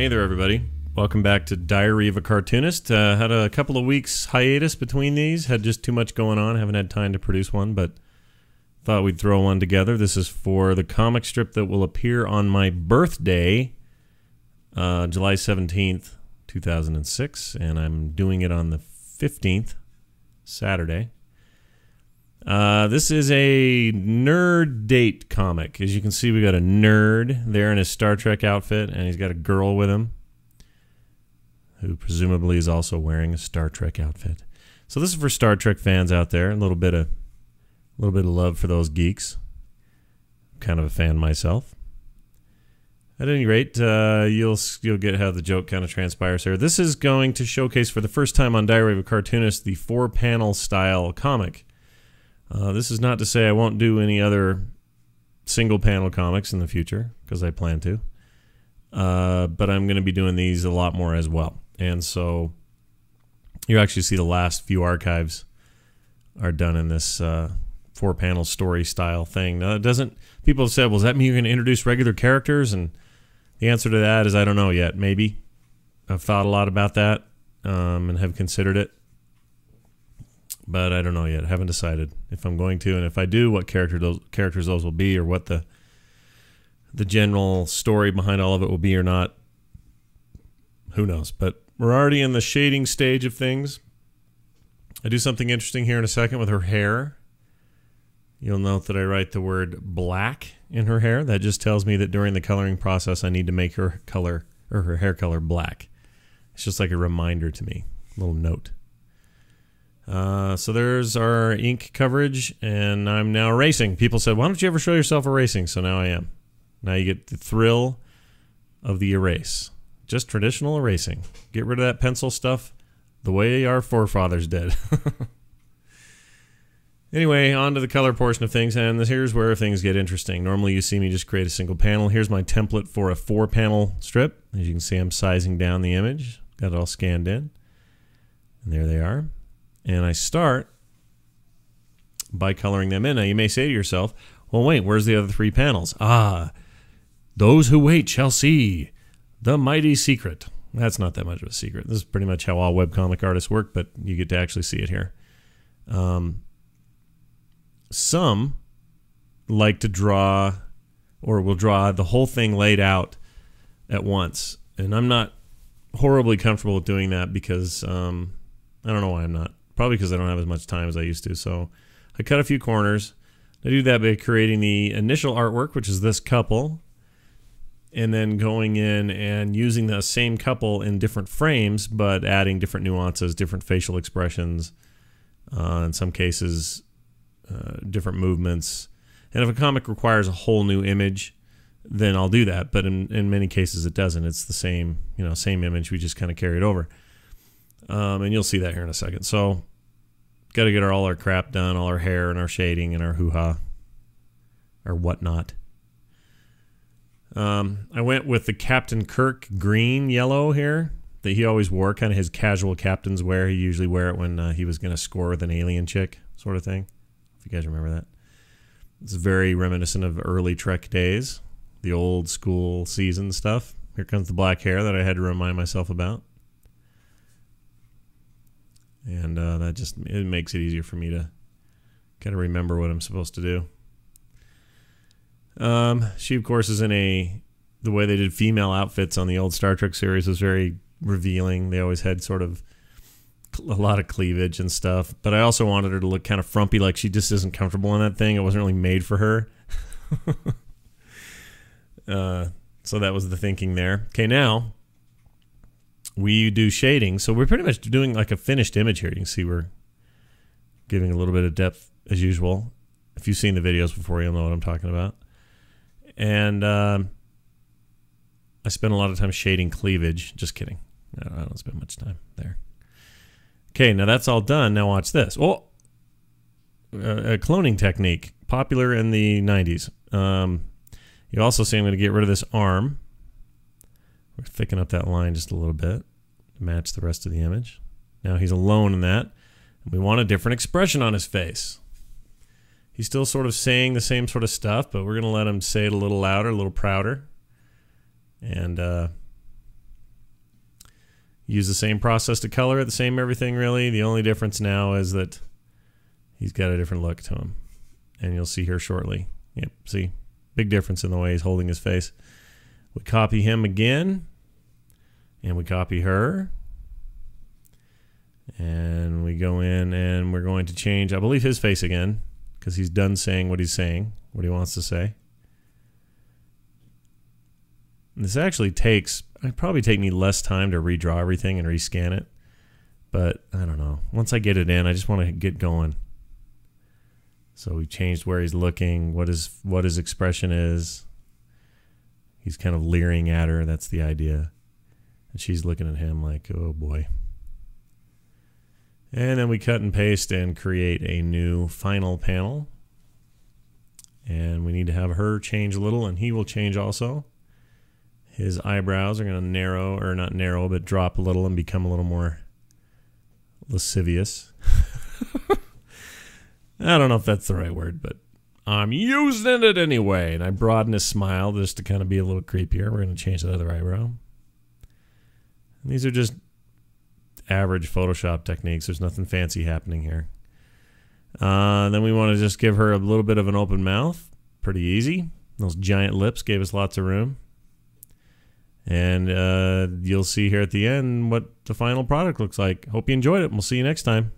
Hey there, everybody. Welcome back to Diary of a Cartoonist. Had a couple of weeks hiatus between these. Had just too much going on. Haven't had time to produce one, but thought we'd throw one together. This is for the comic strip that will appear on my birthday, July 17th, 2006, and I'm doing it on the 15th, Saturday. This is a nerd date comic. As you can see, we got a nerd there in his Star Trek outfit, and he's got a girl with him who presumably is also wearing a Star Trek outfit. So this is for Star Trek fans out there. A little bit of love for those geeks. I'm kind of a fan myself. At any rate, you'll get how the joke kind of transpires here. This is going to showcase for the first time on Diary of a Cartoonist the 4-panel style comic. This is not to say I won't do any other single-panel comics in the future, because I plan to. But I'm going to be doing these a lot more as well. And so you actually see the last few archives are done in this 4-panel story-style thing. Now, it doesn't... People have said, well, does that mean you're going to introduce regular characters? And the answer to that is I don't know yet. Maybe. I've thought a lot about that and have considered it. But I don't know yet. I haven't decided if I'm going to, and if I do, what characters those will be, or what the general story behind all of it will be or not. Who knows? But we're already in the shading stage of things. I do something interesting here in a second with her hair. You'll note that I write the word black in her hair. That just tells me that during the coloring process, I need to make her color, or her hair color, black. It's just like a reminder to me, a little note. So there's our ink coverage, and I'm now erasing. People said, why don't you ever show yourself erasing? So now I am. Now you get the thrill of the erase. Just traditional erasing. Get rid of that pencil stuff the way our forefathers did. Anyway, on to the color portion of things, and here's where things get interesting. Normally you see me just create a single panel. Here's my template for a 4-panel strip. As you can see, I'm sizing down the image. Got it all scanned in. And there they are. And I start by coloring them in. Now, you may say to yourself, well, wait, where's the other 3 panels? Ah, those who wait shall see the mighty secret. That's not that much of a secret. This is pretty much how all webcomic artists work, but you get to actually see it here. Some like to draw, or will draw the whole thing laid out at once. And I'm not horribly comfortable with doing that because I don't know why I'm not. Probably because I don't have as much time as I used to. So I cut a few corners. I do that by creating the initial artwork, which is this couple, and then going in and using the same couple in different frames, but adding different nuances, different facial expressions, in some cases, different movements. And if a comic requires a whole new image, then I'll do that. But in many cases, it doesn't. It's the same, same image. We just kind of carry it over. And you'll see that here in a second. So, got to get all our crap done, all our hair and our shading and our hoo-ha, or whatnot. I went with the Captain Kirk green yellow here that he always wore, kind of his casual captain's wear. He usually wear it when he was going to score with an alien chick, sort of thing. If you guys remember that. It's very reminiscent of early Trek days, the old school season stuff. Here comes the black hair that I had to remind myself about. And it makes it easier for me to kind of remember what I'm supposed to do. She, of course, is in the way they did female outfits on the old Star Trek series was very revealing. They always had sort of a lot of cleavage and stuff. But I also wanted her to look kind of frumpy, like she just isn't comfortable in that thing. It wasn't really made for her. So that was the thinking there. Okay, now we do shading. So we're pretty much doing like a finished image here. You can see we're giving a little bit of depth as usual. If you've seen the videos before, you'll know what I'm talking about. And I spend a lot of time shading cleavage. Just kidding. I don't spend much time there. Okay, now that's all done. Now watch this. Oh, a cloning technique, popular in the 90s. You also see I'm going to get rid of this arm. We're thickening up that line just a little bit to match the rest of the image. Now he's alone in that. And we want a different expression on his face. He's still sort of saying the same sort of stuff, but we're going to let him say it a little louder, a little prouder. And Use the same process to color it, the same everything really. The only difference now is that he's got a different look to him. And you'll see here shortly. Yep, see? Big difference in the way he's holding his face. We copy him again. And we copy her. And we go in and we're going to change, I believe, his face again. Because he's done saying what he's saying, what he wants to say. And this actually it'd probably take me less time to redraw everything and rescan it. But I don't know. Once I get it in, I just want to get going. So we changed where he's looking, what his expression is. He's kind of leering at her. That's the idea. And she's looking at him like, oh boy. And then we cut and paste and create a new final panel. And we need to have her change a little, and he will change also. His eyebrows are going to narrow, or not narrow, but drop a little and become a little more lascivious. I don't know if that's the right word, but I'm using it anyway. And I broaden his smile just to kind of be a little creepier. We're going to change the other eyebrow. And these are just average Photoshop techniques. There's nothing fancy happening here. Then we want to just give her a little bit of an open mouth. Pretty easy. Those giant lips gave us lots of room. And you'll see here at the end what the final product looks like. Hope you enjoyed it. We'll see you next time.